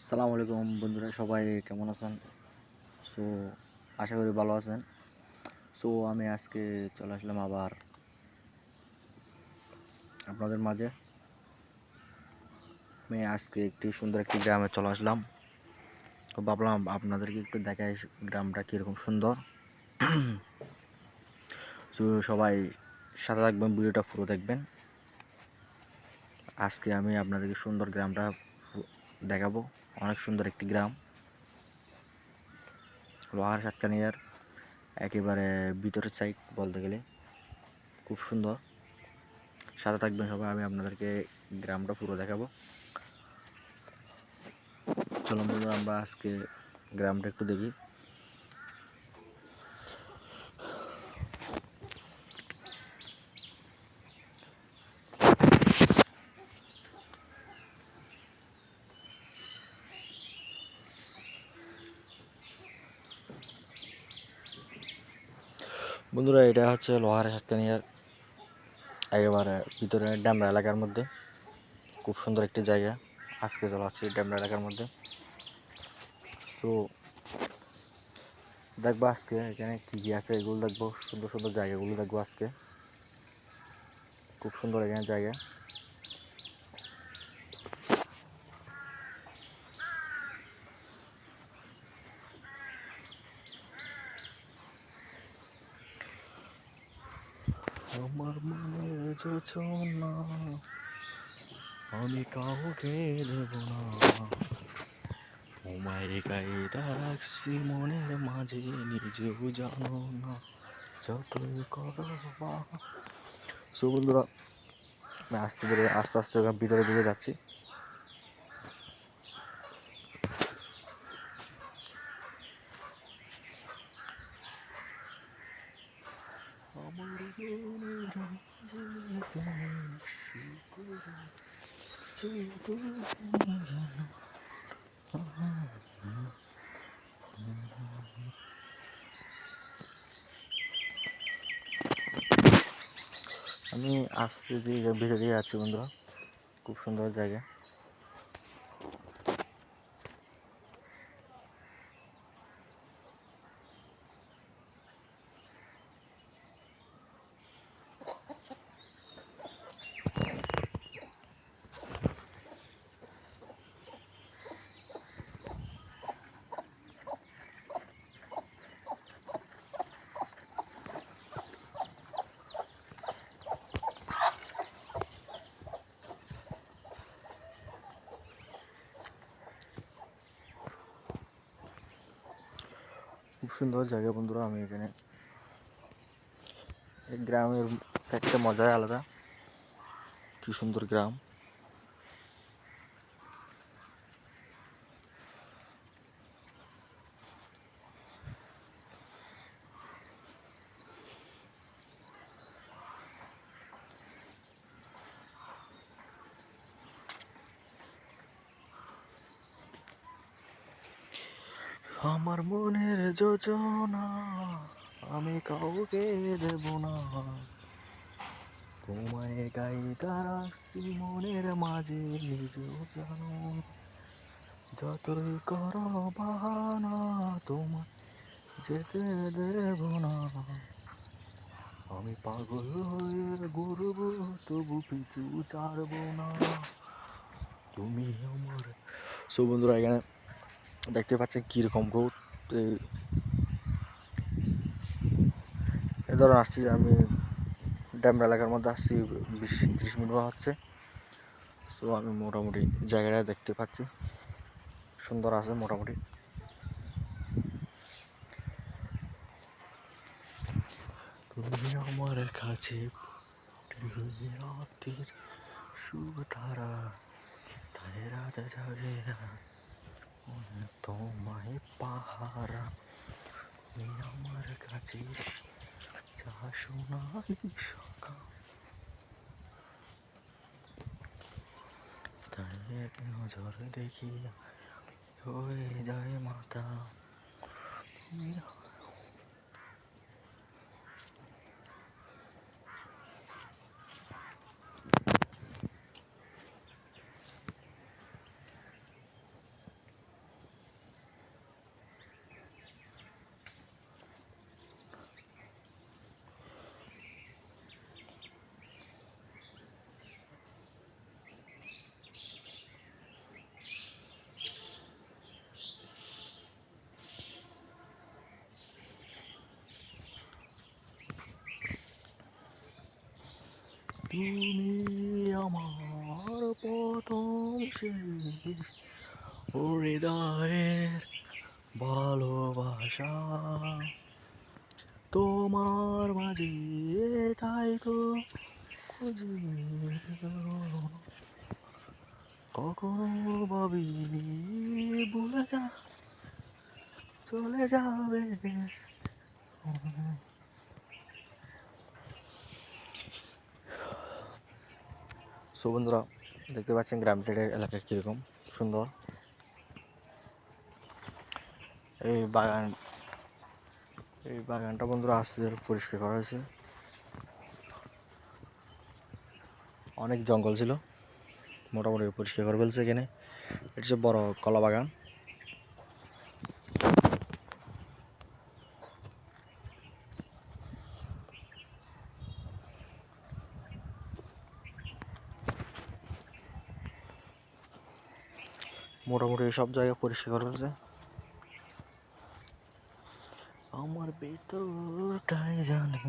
সালামু আলাইকুম বন্ধুরা, সবাই কেমন আছেন? সো আশা করি ভালো আছেন। সো আমি আজকে চলে আসলাম আবার আপনাদের মাঝে। আমি আজকে সুন্দর একটি গ্রামে চলে আসলাম। তো ভাবলাম আপনাদেরকে একটু দেখাই গ্রামটা কীরকম সুন্দর। সো সবাই সাথে থাকবেন, ভিডিওটা পুরো দেখবেন। আজকে আমি আপনাদেরকে সুন্দর গ্রামটা দেখাবো। অনেক সুন্দর একটি গ্রাম, লোহার সাতকানিয়ার একেবারে ভিতরের সাইড বলতে গেলে খুব সুন্দর। সাথে থাকবেন সবাই, আমি আপনাদেরকে গ্রামটা পুরো দেখাবো। চলুন বন্ধুরা, আমরা আজকে গ্রামটা একটু দেখি। বন্ধুরা, এটা হচ্ছে লোহার সাতকানিয়ার একেবারে ভিতরে ড্যামরা এলাকার মধ্যে খুব সুন্দর একটি জায়গা। আজকে চলে আসছি ড্যামরা এলাকার মধ্যে। সো দেখবো আজকে এখানে কী কী আছে, এগুলো দেখবো। সুন্দর সুন্দর জায়গাগুলো দেখবো আজকে। খুব সুন্দর এখানে জায়গা। আমার মনের যোজনা আমি কাউকে দেব না, তোমায় গায়ে রাখছি মনের মাঝে, নিজেও জানো না যতই করো। সো বন্ধুরা, আমি আস্তে আস্তে ভিতরে দিকে যাচ্ছি। আমি আস্তে দিকে ভিতরে দিয়ে যাচ্ছি বন্ধুরা। খুব সুন্দর জায়গা। খুব সুন্দর জায়গা বন্ধুরা। আমি এখানে এই গ্রামের সাইডটা মজাই আলাদা। কি সুন্দর গ্রাম। আমার মনের যোজনা আমি কাউকে দেব না, তোমায় গাইতে রাখছি মনের মাঝে, নিজেও জানো যতই করো বাহানা, তোমায় যেতে দেব না। আমি পাগল হয়ে ঘুরবো তবু পিছু ছাড়বো না, তুমি আমার। সো বন্ধুরা, এখানে দেখতে পাচ্ছেন কীরকম রোদ। এই ধরুন আসছি আমি ড্যামরা এলাকার মধ্যে, আসছি 20-30 মিনিট হচ্ছে। সো আমি মোটামুটি জায়গাটা দেখতে পাচ্ছি, সুন্দর আছে মোটামুটি। তুমি আমার কাছে রাতের শুভ তারা, তাই রাতে যাবে তোমায় পাহারা, তুমি আমার কাছে যা সোনালি সকাল, তাই এক নজর দেখি হয়ে যায় মাথা, তুমি। ও হৃদয়ের ভালোবাসা তোমার মাঝে তাই তো খুঁজে কখনো ভাবিনি ভুলে চলে যাবে। সো বন্ধুরা দেখতে পাচ্ছেন গ্রাম সাইডের এলাকা কীরকম সুন্দর। এই বাগানটা বন্ধুরা আস্তে ধীরে পরিষ্কার করা হয়েছে। অনেক জঙ্গল ছিল, মোটামুটি পরিষ্কার করে ফেলছে। এখানে এটা হচ্ছে বড় কলা বাগান। মোটামুটি সব জায়গায় পরিষ্কার করে ফেলছে। আমার ভেতরটাই জানে।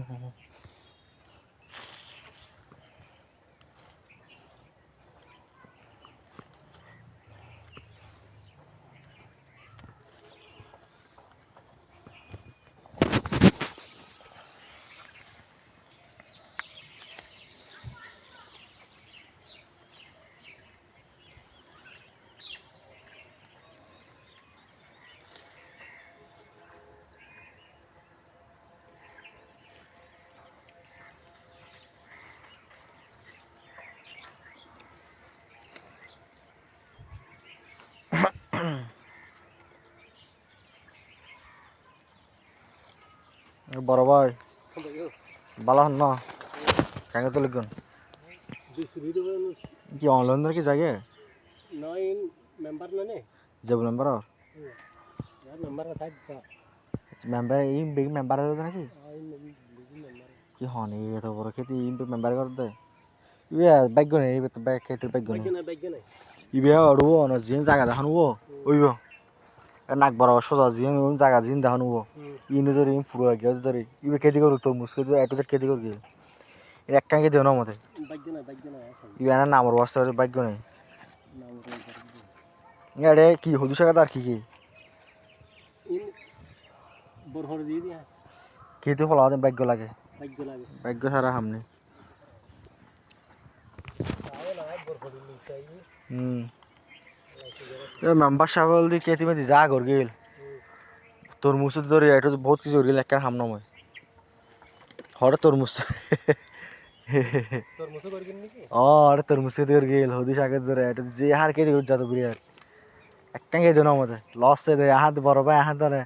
বড় ভাই ভালো হন না কেন তো লিখুন কি অনলাইন কি জায়গা যাব মেম্বার মেম্বার এই বিগ মেম্বার নাকি কি হন এই এত বড় খেতে মেম্বার করে দেয় ইয়ে ভাগ্য নেই এই তো ব্যাগ খেতে ভাগ্য নেই ইবে অড়বো না জিন জায়গা দেখানো ওইব নাক বরাবর সোজা জিন জায়গা জিন দেখানো ইনে ধরে ফুড়ো গিয়ে ধরে ইবে খেতে করো তোর মুসকে একটু খেতে করবি এক কাঙ্কে দিও না মতে ইবে না নামর বস্তা ভাগ্য নেই আরে কি হলু শাখা আর কি কি খেতে ফলা ভাগ্য লাগে ভাগ্য সারা সামনে মেম্বার সাহেব দি কেতি মেতি যা ঘর গেল তরমুজ ধরে এটা বহুত কিছু গেল একটা হাম নয় হঠাৎ তরমুজ আরে তরমুজ খেতে করে গেল হদি শাকের ধরে এটা যে হার কেটে যা তো বিরিয়ার একটা খেয়ে দিন আমাদের লস দেয় হাত বড় ভাই হাত ধরে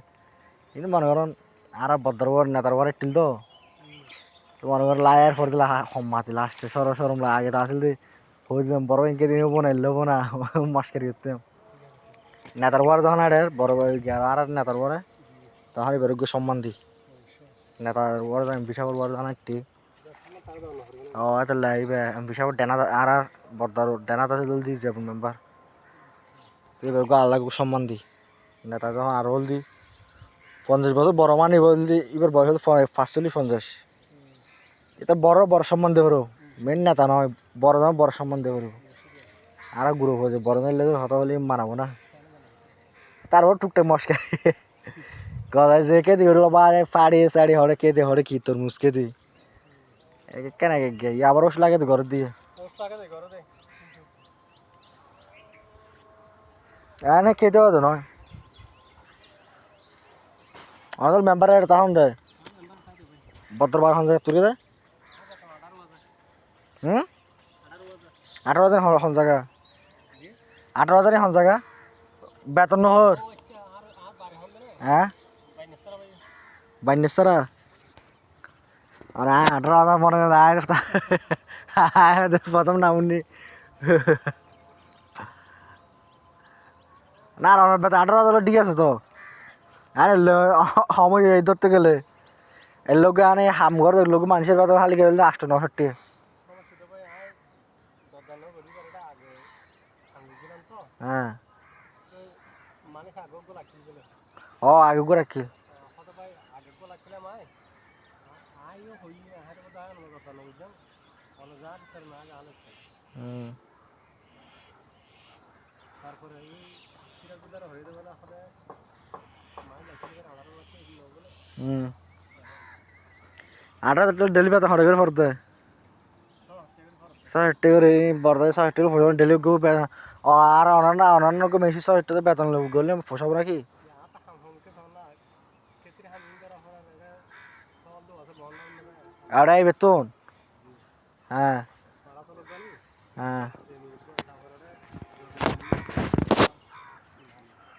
কিন্তু মনে করেন আর বদ্র নেতার পরে টিল তো মনে করেন লাইয়ার পর দিলা মাতি লাস্টে সরম আগে তো আসলে হয়ে দিলাম বড় ইনকে দিন বোনাই লবো না মাস্কারি করতাম নেতার পরে যখন আড়ের বড় ভাই আর নেতার পরে তখন এবার সম্মান দিই নেতার পরে বিশাপর বড় জানা একটি ও এত লাইবে বিশাপর ডেনা আর বর্দার ডেনা আছে জলদি যাব মেম্বার এবার আল্লাহ সম্মান দিই নেতা যখন আর হল দি 50 বছর বড় মানি বলদি এবার বয়স হল 45-50 এটা বড় সম্মান দেব মেন নেতা নয় বড় দাম বড় সম্মান দেব আর গ্রুপ হয়েছে বড় লেগে হতা বলে মানাবো না তারপর টুকটাক মস্কা গলায় যে কেদি করবো বা ফাড়ি সাড়ি হরে কেদে হরে কি তোর মুস কেদি কেন গে আবার ওষ লাগে তো ঘর দিয়ে এনে খেতে হবে তো নয় আমাদের মেম্বারের তখন দেয় ভদ্রবার হন জায়গা তুলে দেয় 18,000 হন জায়গা 18,000 হন জায়গা বেতন নহর হ্যাঁ বাইনেশ্বরা আর 18,000 মনে হয় প্রথম নামুনি না আমার বেতন 18,000 ঠিক আছে তো আরে সময় এই ধরতে গেলে এর লোক আনে হামঘর লোক মানুষের বেতন খালি গেলে 8-9 হ্যাঁ ও আগে করে রাখি আটা ডেলি বেতন হরে করে পড়তে 60 করে বড় 60 করে পড়ে ডেলি গো আর অনান্য মেশি 60 বেতন লোক গলে ফসাব নাকি আড়াই বেতন হ্যাঁ হ্যাঁ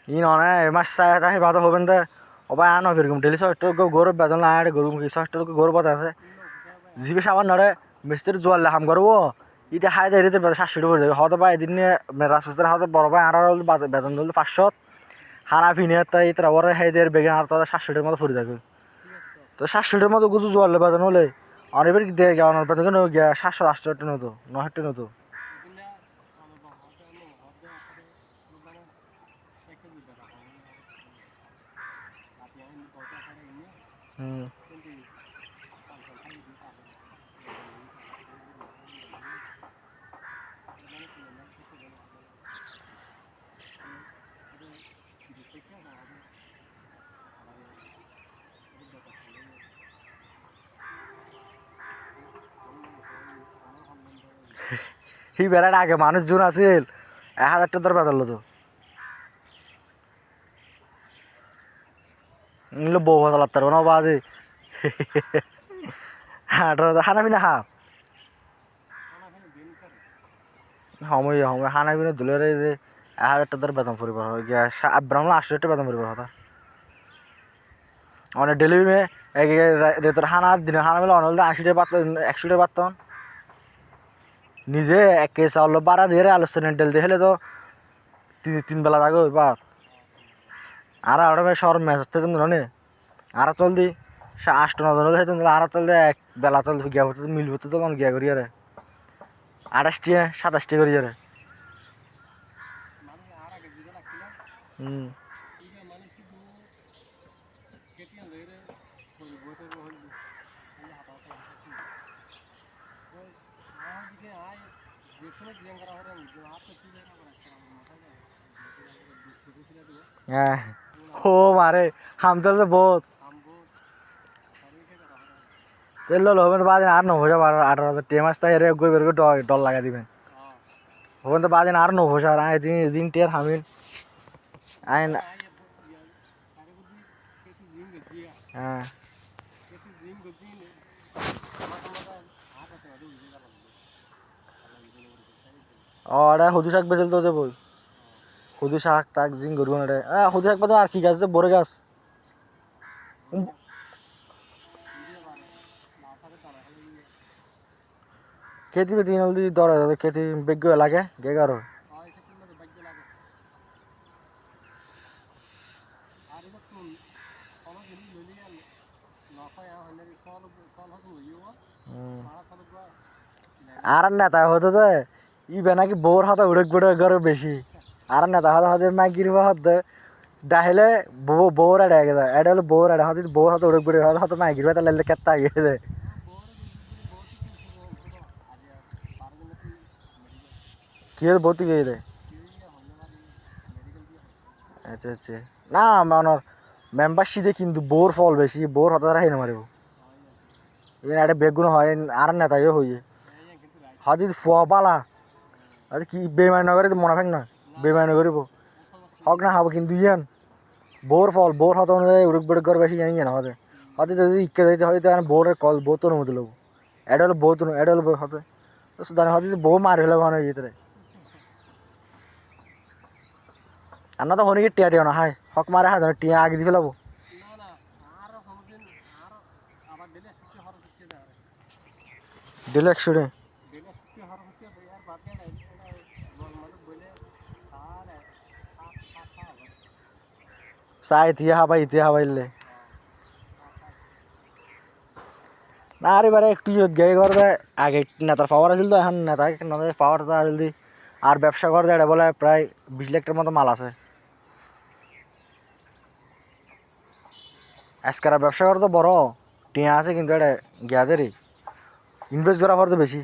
ই নয় মাস চাই বাদ হবেন দে অবা আনো ফিরকম ডেলি 60 গরু বেতন না আড়ে গরু 60 গরু বাদ আছে জিবে সাবান নড়ে মিস্ত্রি জোয়ালে হাম করবো ইতে হাই দেয় রেতে 700 পড়ে যাবে হয়তো বা এদিন রাজমিস্ত্রি হয়তো বড় ভাই আর বেতন দিলে 500 হানা ফিনে তাই ইতরা ওরে হাই দেয় বেগে আর তো 700 মতো পড়ে যাবে তো 700 মতো গুজু জোয়ালে বেতন হলে আর এবার দিয়ে গেল বেতন 700 800 মতো 900 মতো হুম এই বেড়ার আগে মানুষজন আছিল 1000 টাকা ধরে বেতন তো নিলে বউ ভাত লাগতে পারবো না বাজে 18,000 হানা পিনা হা সময় সময় হানা পিনা ধুলে রে 1000 টাকা ধরে বেতন পরিবার হয় গিয়া ব্রাহ্মণ 800 টাকা বেতন পরিবার কথা অনেক ডেলি মে রেতর হানা দিনে হানা মিলে অনেক 80 টাকা পাত 100 টাকা পাতন নিজে এক কেজি চাউল বাড়া দিয়ে আলোচনা ডেল দিয়ে হলে তো তিন বেলা থাকো বা আর ভাই শহর ম্যাচ তুমি জানে আর চল দি 8-9 হলে তুমি আর চল দে এক বেলা চল গিয়া হতে মিলবো তো তখন গিয়া করি আরে 28 27 করি আরে হুম হ্যাঁ ও মারে হাম চল তো বহুত তেল হবেন তো বাজে আর 9,000 18,000 টেম আসতে এর গই বের ডল লাগা দিবেন হবেন তো বাজে আর 9,000 আই দিন টের হামিন আই হ্যাঁ ও আরে হুদু শাক বেচল তো যে বই হুদু শাক তাক জিং করবো না রে হুদু শাক বাদে আর কি গাছ যে বড় গাছ খেতি বেতি নলদি দরে খেতি বেগ্য লাগে গেগারো আর নেতা হতো তো ইবে নাকি বউর হাতে উড়ে গুড়ে গরো বেশি আর নেতা হতে হতে মাগির হতে ডাহিলে বউর এড়ে গেছে এড়ে হলো বউর এড়ে হতে বউর হাতে উড়ে গুড়ে হতে মাগির হাতে লাইলে কেত্তা গেছে কি হল বউতি গেছে আচ্ছা আচ্ছা না মানর মেম্বারশিপে কিন্তু বোর ফল বেশি বোর হতে রাখি না মারিব এই একটা বেগুন হয় আর নেতাইও হইয়ে হয়তো ফুয়া পালা আর কি বেমানি নগরে মনে ফেক না বেমানি করিব হক না হব কিন্তু ইয়ান বোর হতে অনুযায়ী উড়ুক বেড়ুক করে বেশি জানি না হতে হয়তো যদি ইকে দিতে হয়তো বোরের কল বউ তোর মতো লোক এটা হলো বউ তোর এটা হলো হতে সুদানে হয়তো বউ মারি হলে মানে ভিতরে আর না তো হনিকে টিয়া টিয়া না হাই হক মারে হাই টিয়া আগে দিয়ে ফেলাবো ডেলি 100 টাকা চাই ইতিয়া হাবাইলে না আর এবারে একটু গে করবে আগে নেতার পাওয়ার আছিল তো এখন নেতা পাওয়ার তো আসল দি আর ব্যবসা করতে এটা বলে প্রায় 20 লাখ টাকার মতো মাল আছে আজকারা ব্যবসা করতে বড় টিয়া আছে কিন্তু এটা গিয়াদেরই ইনভেস্ট করা পড়তে বেশি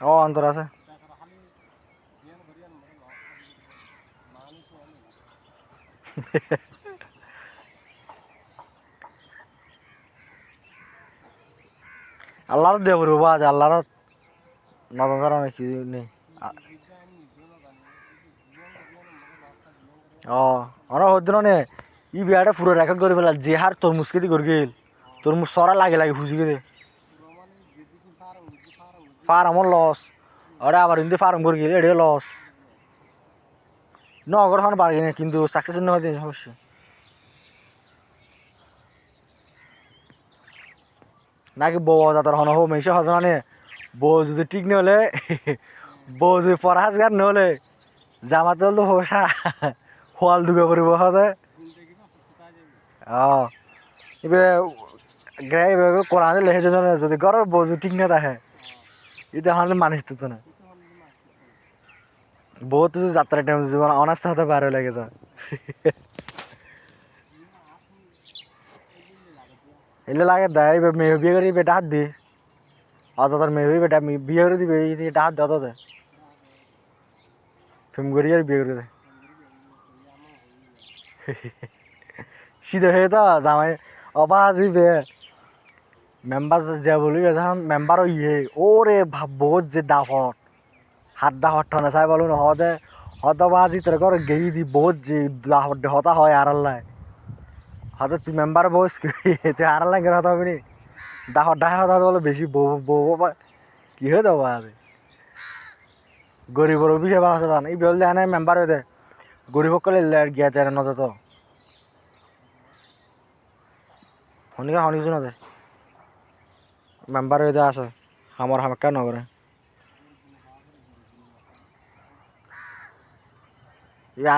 ও অন্তর আছে আল্লাহর দেব রুবা আজ আল্লাহর নজর অনেক কিছু নেই ও অনেক হদ্র নে ই বিয়াটা পুরো রেকর্ড করে ফেলা যে হার তরমুজ কেটে করে গেল তরমুজ সরা লাগে লাগে ফুসি কেটে ফার্মর লস ওরা আবার কিন্তু ফার্ম করে গেলে এটা লস নগর হন পারে না কিন্তু সাকসেস না হতে সমস্যা নাকি বউ যাতার হন হোক মেশে হতো না বউ যদি ঠিক না হলে বউ যদি পরাজ গার নহলে জামাতে হলো হোসা হোয়াল ঢুকে পড়িব হতে এবার গ্রাই কোরআনে লেখে দিল যদি ঘরের বউ যদি ঠিক না থাকে এটা হলে মানুষ তো না বউ তো যাত্রা টাইম জীবন অনার্স হতে পারে লেগে যা এলে লাগে দেয় মেয়ে বিয়ে করি বেটা হাত দি অজাতার মেয়ে হই বেটা বিয়ে করে দিবে এটা হাত দেওয়া দেয় ফেম করি আর বিয়ে করে দেয় শীত হয়ে তো জামাই অবা আসিবে মেম্বার যে বলি যখন মেম্বার ইয়ে ওরে ভাব বহুত যে দাফট হাত দাফট ঠনে চাই বলুন হদে হয়তো বাজি তোর ঘর গেই দি বহুত যে দাফট হতা হয় আর আল্লাহ হয়তো তুই মেম্বার বস তুই আর আল্লাহ হতা হবে নি দাফট ডাহে হতা বলে বেশি বউ বউ কি হয়ে দেবো আজ গরিবর বিষয় বাসা জান এই বললে এনে মেম্বার হয়ে দে গরিব কলে গিয়া যায় না তো শনিকা শনি শুনে দে মেম্বার হয়ে দে আছে আমার হামাক্কা নগরে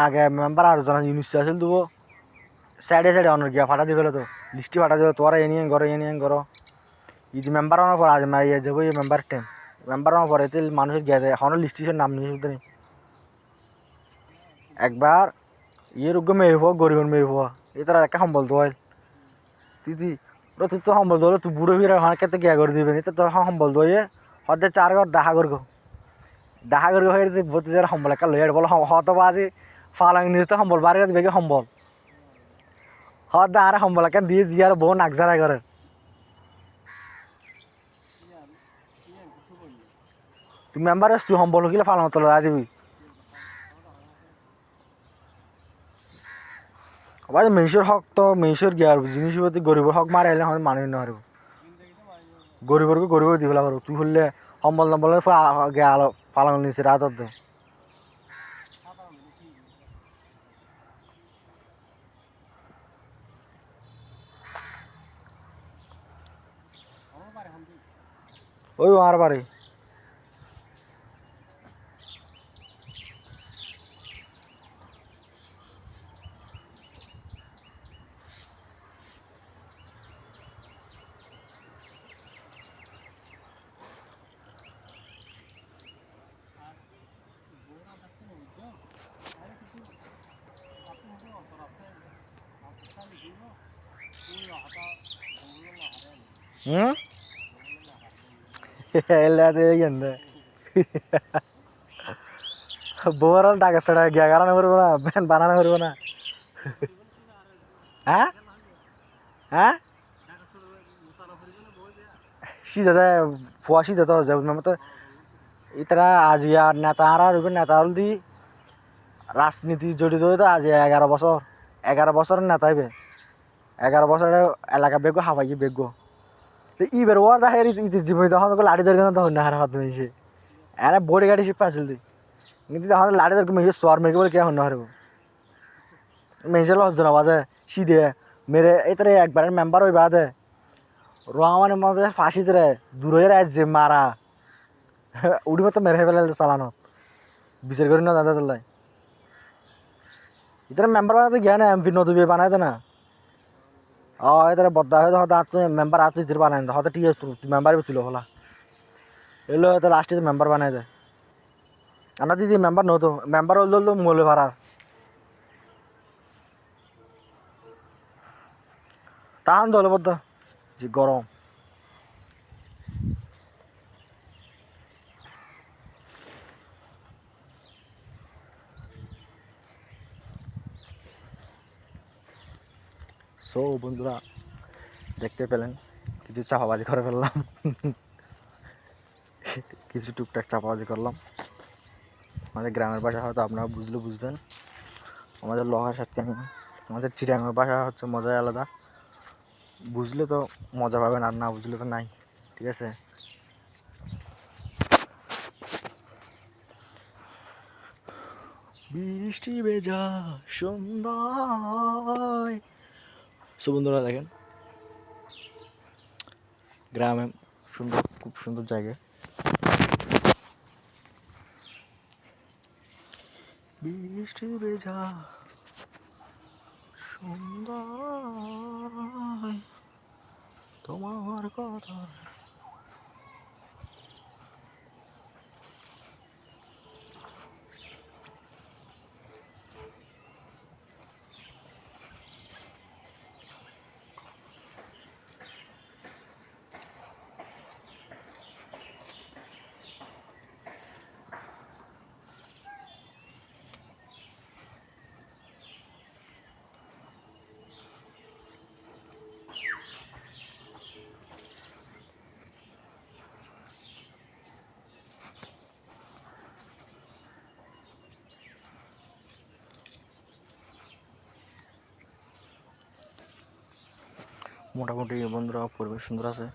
আগে মেম্বার আর জন ইউনিস আছিল দেবো সাইডে সাইডে অনেক গিয়া ফাটা দিবে তো লিস্টি ফাটা দিবে তোরা এ নিয়ে করো ইদি মেম্বার আমার পর আজ ইয়ে যাবো এই মেম্বার টাইম মেম্বার আমার পরে তেল মানুষের গিয়া দেয় এখনো লিস্টিসের নাম নিয়ে শুনতে নেই একবার ইয়ে রোগ্য মেয়ে হওয়া গরিবের মেয়ে হওয়া এই তারা একটা সম্বল তো হয় তুই তুই তো সম্বল তো তুই বুড়ো ফিরে হাঁ কেতে গিয়া করে দিবে তো তোর সম্বল তো ইয়ে হতে 4 ঘর ডাহা করবো হয়ে বলতে যারা সম্বল একটা লইয়ার বলো হত বাজি ফালাং নিয়ে তো সম্বল বাড়ি বেগে সম্বল হত দা আর সম্বল একটা দিয়ে দিয়ে আর বউ নাকজারাই করে তুই মেম্বার আস তুই সম্বল কিলে ফালাং তো লড়াই দিবি আবার মেয়েসের হক তো মেয়েসের গিয়ে আর জিনিস প্রতি গরিবের হক মারে এলে আমাদের মানুষ না হারব গরিবরকে গরিব দি ফেলা পারো তুই হলে সম্বল নম্বল গিয়ে আলো ফালাং নিচে রাত দে ওই আর বাড়ি হুম এলাতে গেন্দে বউর টাকা ছাড়া গিয়া কারণ করবো না ব্যান বানানো করবো না হ্যাঁ হ্যাঁ শীত ফুয়া শীত তো মতো ইতারা আজি আর নেতা আর নেতা হল দি রাজনীতি জড়িত তো আজি 11 বছর 11 বছরের নেতা হইবে 11 বছরের এলাকা বেগো হাবাই বেগো ইবের ওয়ার দেখে জীবন তখন লাড়ি ধরে তখন না হার হাত মেয়েছে এনে বডি গাড়ি শিপ পাইছিল তুই কিন্তু তখন লাড়ি ধরে মেয়ে সোয়ার মেরে বলে কে হন হারব মেয়েছে লজ্জন বাজে সিদে মেরে এতারে একবারের মেম্বার হইবা দে রহমানের মধ্যে ফাঁসি ধরে দূরে যে মারা উড়ি মতো মেরে ফেলে চালানো বিচার করি না দাদা তোলাই ইতারে মেম্বার বানাতে গিয়া না এমপি নদী বানাই দে না এতারে বদ্দা হয়ে হয়তো তুই মেম্বার আর তুই বানাই দে হয়তো ঠিক আছে তুই মেম্বারই তুলো হলা এলো হয়তো লাস্টে মেম্বার বানাই দে আমরা দিদি মেম্বার নতো মেম্বার হল তো মূল্য ভাড়ার তাহান তো হলো বদ্দা যে গরম সো বন্ধুরা দেখতে পেলেন কিছু চাপাবাজি করে ফেললাম, কিছু টুকটাক চাপাবাজি করলাম। আমাদের গ্রামের ভাষা হয়তো আপনারা বুঝবেন, আমাদের লোহার সাথে আমাদের চিড়িয়াঙ্গার ভাষা হচ্ছে মজাই আলাদা। বুঝলে তো মজা পাবেন, আর না বুঝলে তো নাই। ঠিক আছে, বৃষ্টি ভেজা সন্ধ্যায়। সো বন্ধুরা দেখেন গ্রামে সুন্দর, খুব সুন্দর জায়গা। বৃষ্টি ভেজা সন্ধ্যায় তোমার কথা। মোটামুটি বন্ধুরা পরিবেশ সুন্দর আছে।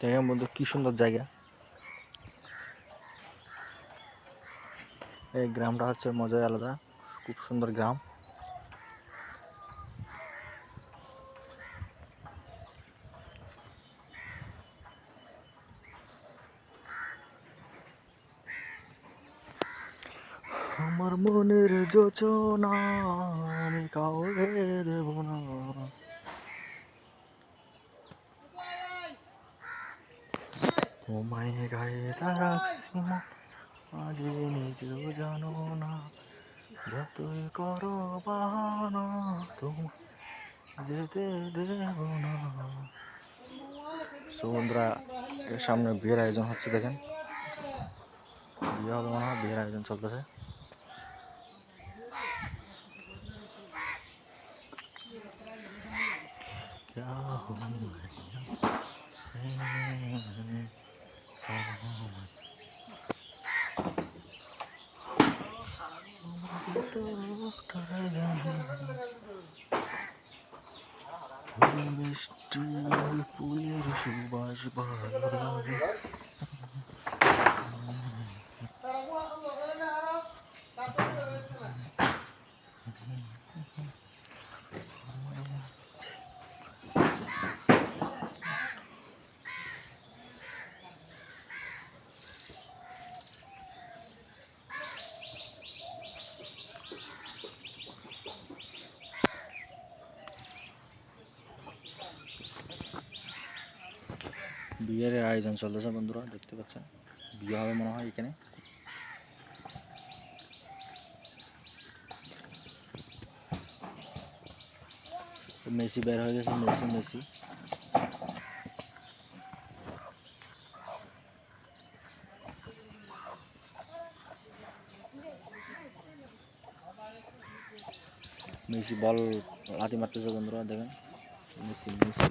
দেখেন বন্ধু কি সুন্দর জায়গা। এই গ্রামটা হচ্ছে মজাই আলাদা, খুব সুন্দর গ্রাম। আমার মনের যোচনা আমি কাউকে দেব না, তোমায় গায়ে রাখছি আজ নিজেও জানো না, যতই করো বাহানা তোমায় যেতে দেব না। সো বন্ধুরা এর সামনে বিয়ের আয়োজন হচ্ছে, দেখেন বিয়ে হবে মনে হয়, বিয়ের আয়োজন চলতেছে। বৃষ্টি ফুলের সুবাস ভালো লাগে। বিয়ের আয়োজন চলতেছে বন্ধুরা, দেখতে পাচ্ছেন বিয়ে হবে মনে হয় এখানে। মেসি বের হয়ে গেছে, মেসি মেসি মেসি বল লাথি মারতেছে বন্ধুরা, দেখেন মেসি মেসি।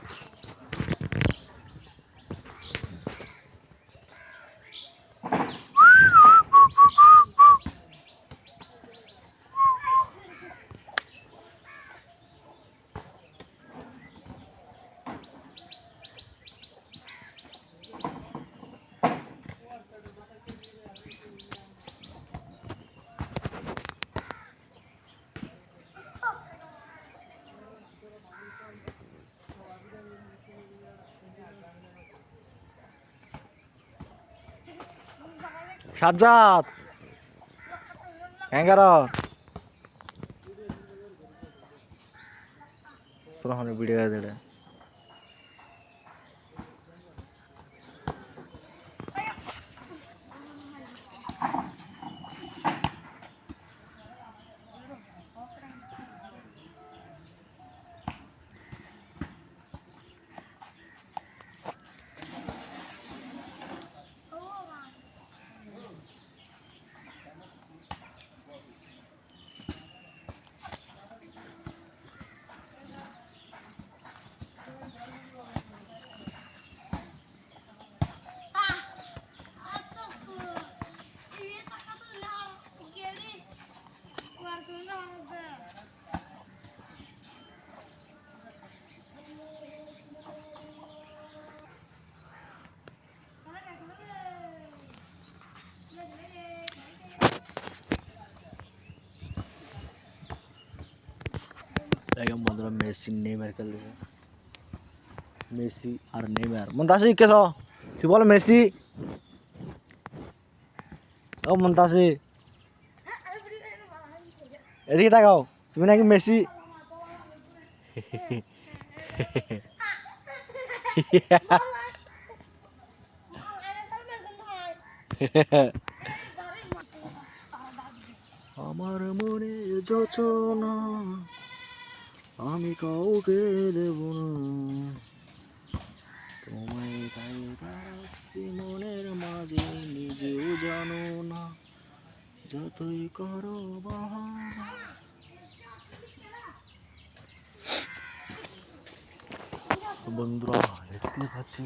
সাজ্জাদ হ্যাঙ্গার তোরা হনে ভিডিও দেড়ে দেখেন বন্ধুরা মেসি নেইমার খেলতেছে মেসি আর নেইমার মন্তাসি কে তুই বল মেসি ও মন্তাসি এদিকে তাকাও তুমি নাকি মেসি আমার মনে যোচনা আমি কাউকে দেব না তোমায় তাই রাখছি মনের মাঝে নিজেও জানো না যতই করো বাহানা বন্ধুরা দেখতে পাচ্ছি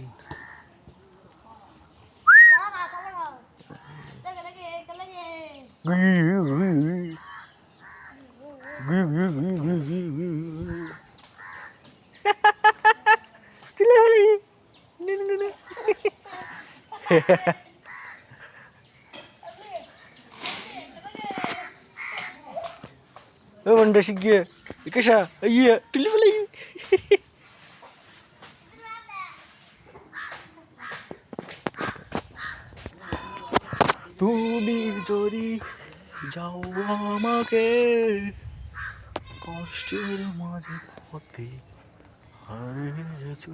শিখিয়ে কেসা ইয়ে তুলি ফেলে তুমি যদি যাও আমাকে কষ্টের মাঝে পথে হারিয়েছ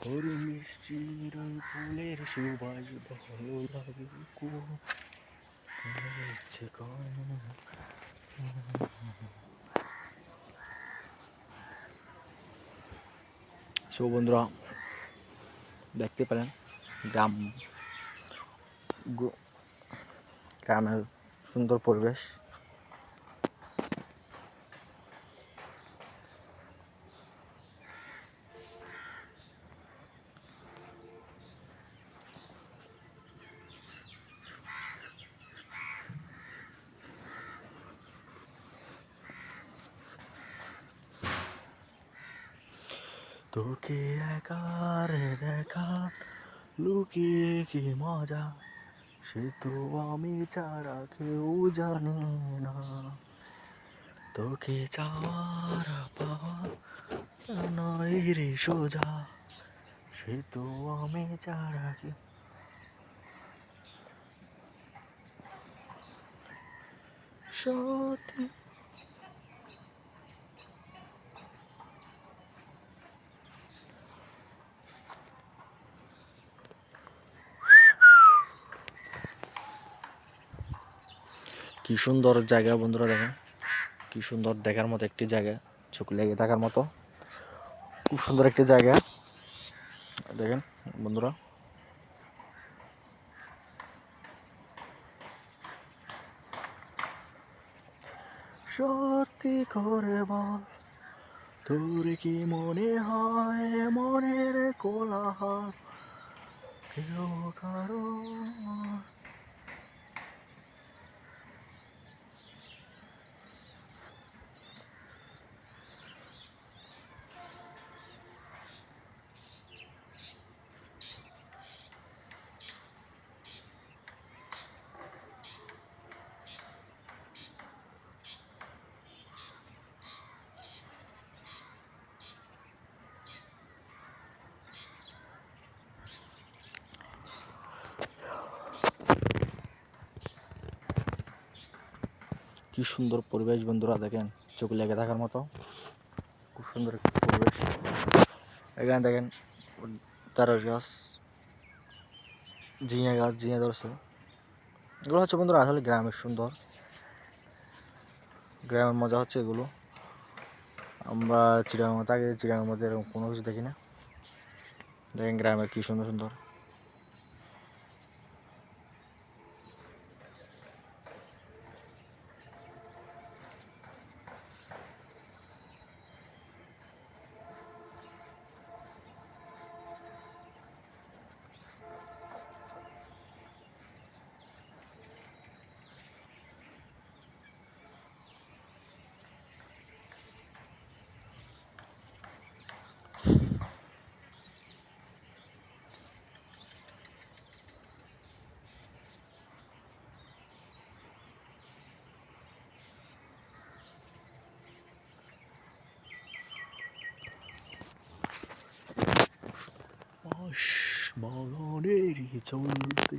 তোর মিষ্টির ফুলের সুবাস ভালো লাগে ইচ্ছে সো বন্ধুরা দেখতে পেলেন গ্রামের সুন্দর পরিবেশ তোকে একার দেখা লুকিয়ে কি মজা সে তো আমি ছাড়া কেউ জানে না তোকে চাওয়ার পাওয়া নয় রে সোজা সে তো আমি ছাড়া কেউ সত্যি কি সুন্দর জায়গা বন্ধুরা দেখেন কি সুন্দর দেখার মতো একটি জায়গা চোখ লেগে থাকার মতো খুব সুন্দর একটি জায়গা দেখেন বন্ধুরা সত্যি করে বল তোর কি মনে হয় মনের কোলাহল কেউ কারো কি সুন্দর পরিবেশ বন্ধুরা, দেখেন চোখ লেগে থাকার মতো, খুব সুন্দর একটা পরিবেশ। এখানে দেখেন তারস গাছ, ঝিঙে গাছ, ঝিঙে ধরছে। এগুলো হচ্ছে বন্ধুরা আসলে গ্রামের সুন্দর, গ্রামের মজা হচ্ছে এগুলো। আমরা চিড়িয়াখানা থাকি, চিড়িয়াখানার মধ্যে এরকম কোনো কিছু দেখি না। দেখেন গ্রামের কি সুন্দর সুন্দর। বাগানেরই চলতে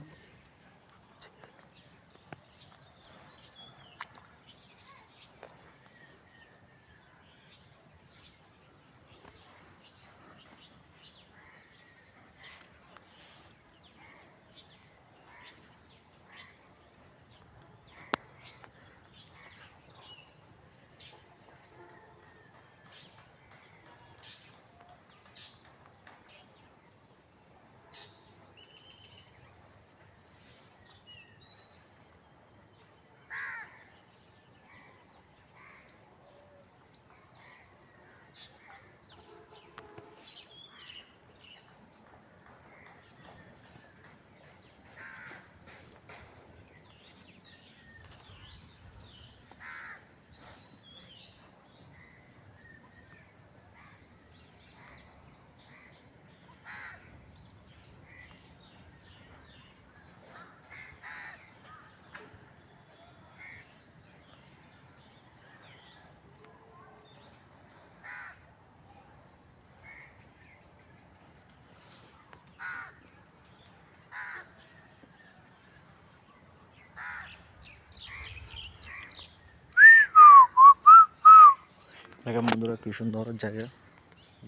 দেখেন বন্ধুরা কি সুন্দর জায়গা,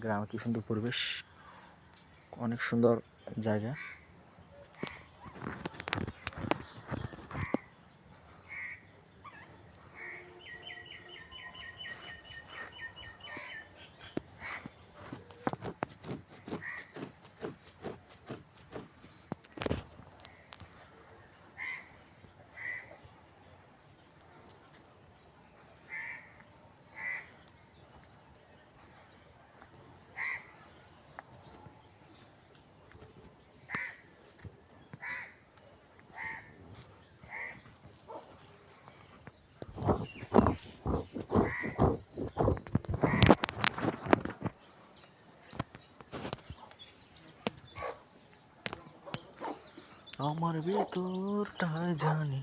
গ্রামে কি সুন্দর পরিবেশ, অনেক সুন্দর জায়গা। আমার ভিতরটায় জানি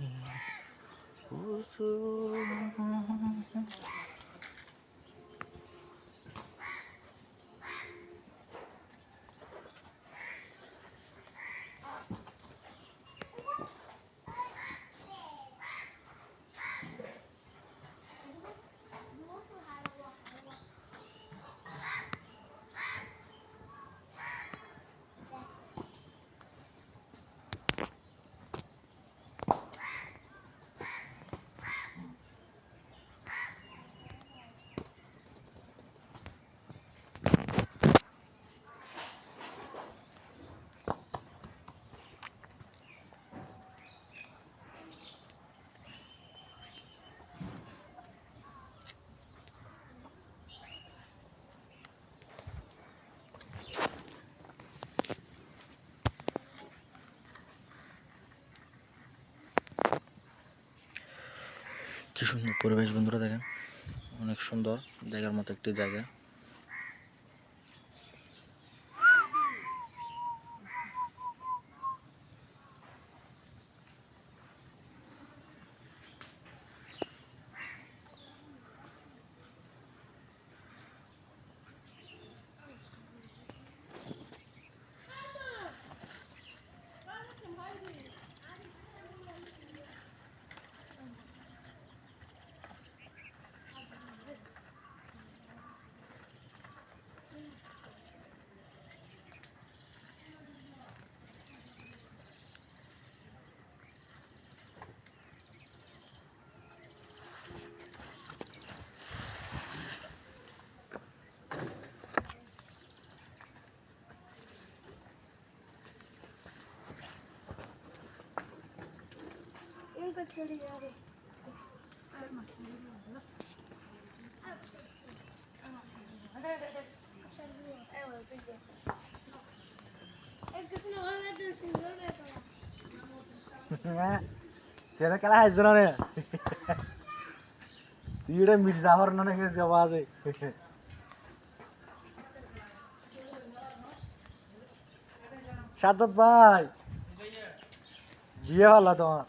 কি সুন্দর পরিবেশ বন্ধুরা, দেখেন অনেক সুন্দর দেখার মতো একটি জায়গা। तेरा केला है जरा ने तीड़े मिर्जाफर ना के आवाज है साजद भाई বিয়ে হলো তোমার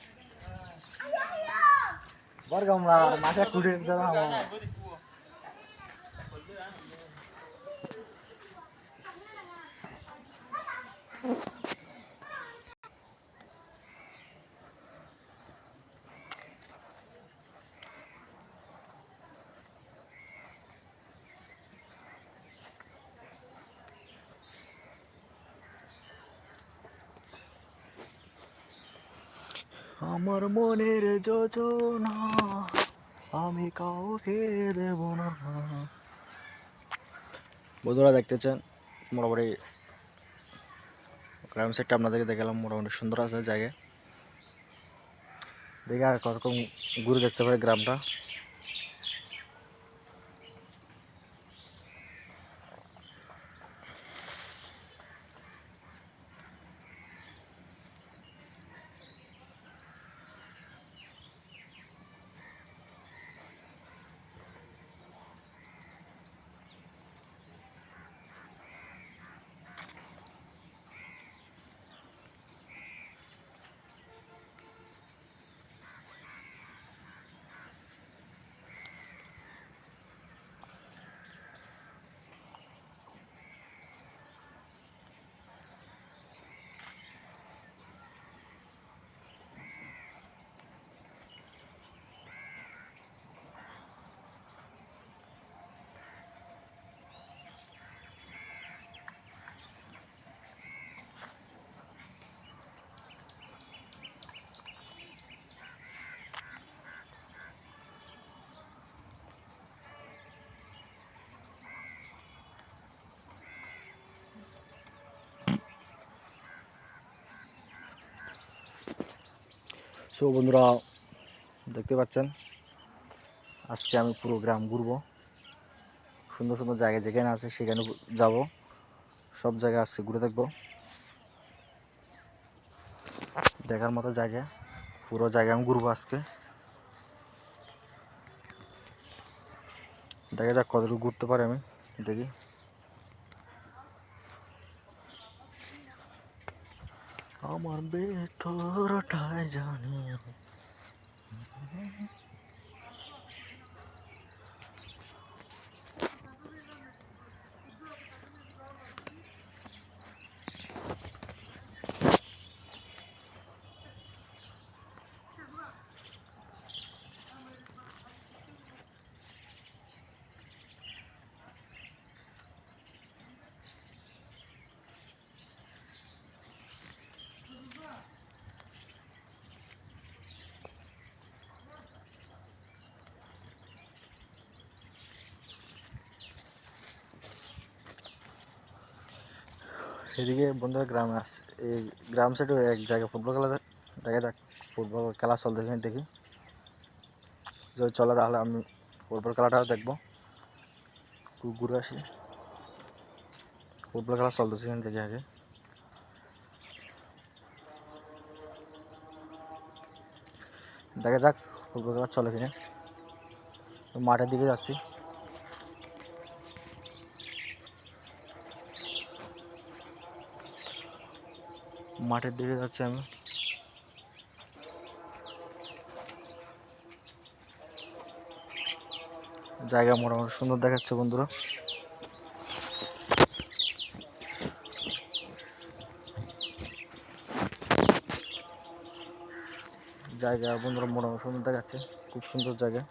বড় গামলা মাঠে কুড়ে যাওয়া আমার মনের যোজনা আমি কাউকে দেব না। বন্ধুরা দেখতেছেন মোটামুটি গ্রাম সাইডটা আপনাদেরকে দেখালাম, মোটামুটি সুন্দর আছে জায়গা। দেখে আর কতক্ষণ ঘুরে দেখতে পারে গ্রামটা। সো বন্ধুরা দেখতে পাচ্ছেন আজকে আমি পুরো গ্রাম ঘুরবো, সুন্দর সুন্দর জায়গা যেখানে আছে সেখানে যাব, সব জায়গা আজকে ঘুরে দেখবো। দেখার মতো জায়গা, পুরো জায়গা আমি ঘুরবো আজকে। দেখা যাক কতটুকু ঘুরতে পারি আমি, দেখি। আমার ভেতরটায় জানি এদিকে বন্ধুরা গ্রামে আসছে, এই গ্রাম সাইডে এক জায়গায় ফুটবল খেলা দেখা যাক, ফুটবল খেলা চলতেছে দেখি। যদি চলে তাহলে আমি ফুটবল খেলাটাও দেখবো, ঘুরে আসি। ফুটবল খেলা চলতেছে দেখি আগে, দেখা যাক ফুটবল খেলা চলে কিনা। মাঠের দিকে যাচ্ছি। মাঠের দিকে যাচ্ছি আমি। জায়গা মোটামুটি সুন্দর দেখাচ্ছে বন্ধুরা। জায়গা বন্ধুরা মোটামুটি সুন্দর দেখাচ্ছে, খুব সুন্দর জায়গা।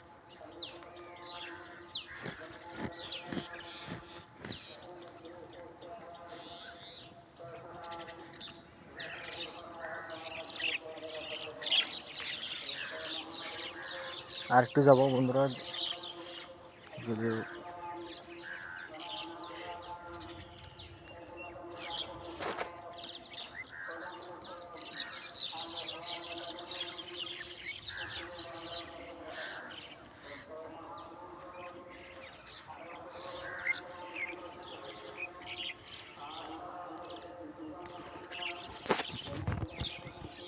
আর একটু যাবো বন্ধুরা, যদি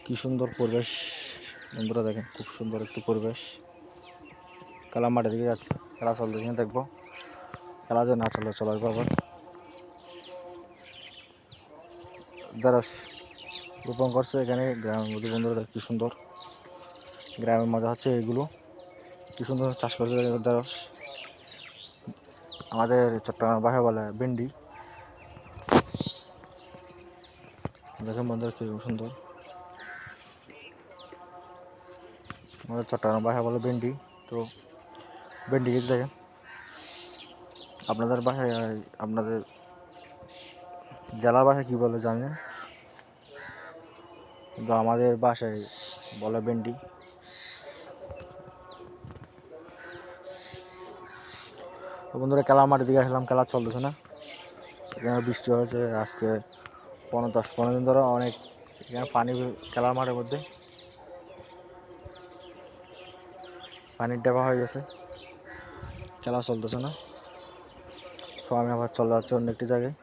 কি সুন্দর পরিবেশ বন্ধুরা, দেখেন খুব সুন্দর একটি পরিবেশ। খেলা মাঠের দিকে যাচ্ছে, খেলা চলতেছে দেখবো, খেলা যে না চলে চলার ব্যাপার। যারা রোপণ করছে এখানে গ্রামের মধ্যে বন্ধুরা, কি সুন্দর গ্রামের মজা হচ্ছে এগুলো, কি সুন্দর চাষ করছে ঢেঁড়স। আমাদের চট্টগ্রাম ভাষায় বলে ভেন্ডি। দেখেন বন্ধুরা কি সুন্দর, আমাদের চট্টগ্রাম ভাষায় বলে ভেন্ডি। তো ভেন্ডি দেখেন, আপনাদের ভাষায়, আপনাদের জেলার ভাষায় কী বলে জানি না, কিন্তু আমাদের বাসায় বলে ভেন্ডি। তো বন্ধুরা খেলার মাঠের দিকে আসলাম, খেলা চলতেছে না, এখানে বৃষ্টি হয়েছে আজকে 10-15 দিন ধরে, অনেক এখানে পানি খেলার মাঠের মধ্যে পানির ডেবা হয়ে গেছে, খেলা চলতেছে না। সো আমি আবার চলে যাচ্ছি অন্য একটি জায়গায়।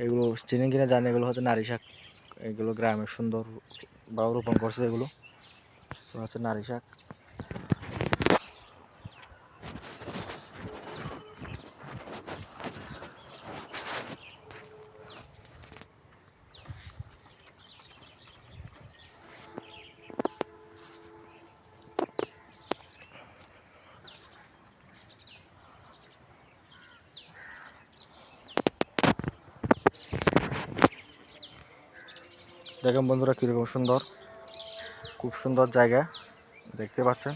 এগুলো চিনেন কিনা জানি, এগুলো হচ্ছে নারী শাক, এগুলো গ্রামের সুন্দর বা রোপণ করছে, এগুলো হচ্ছে নারী শাক। দেখেন বন্ধুরা কীরকম সুন্দর, খুব সুন্দর জায়গা দেখতে পাচ্ছেন।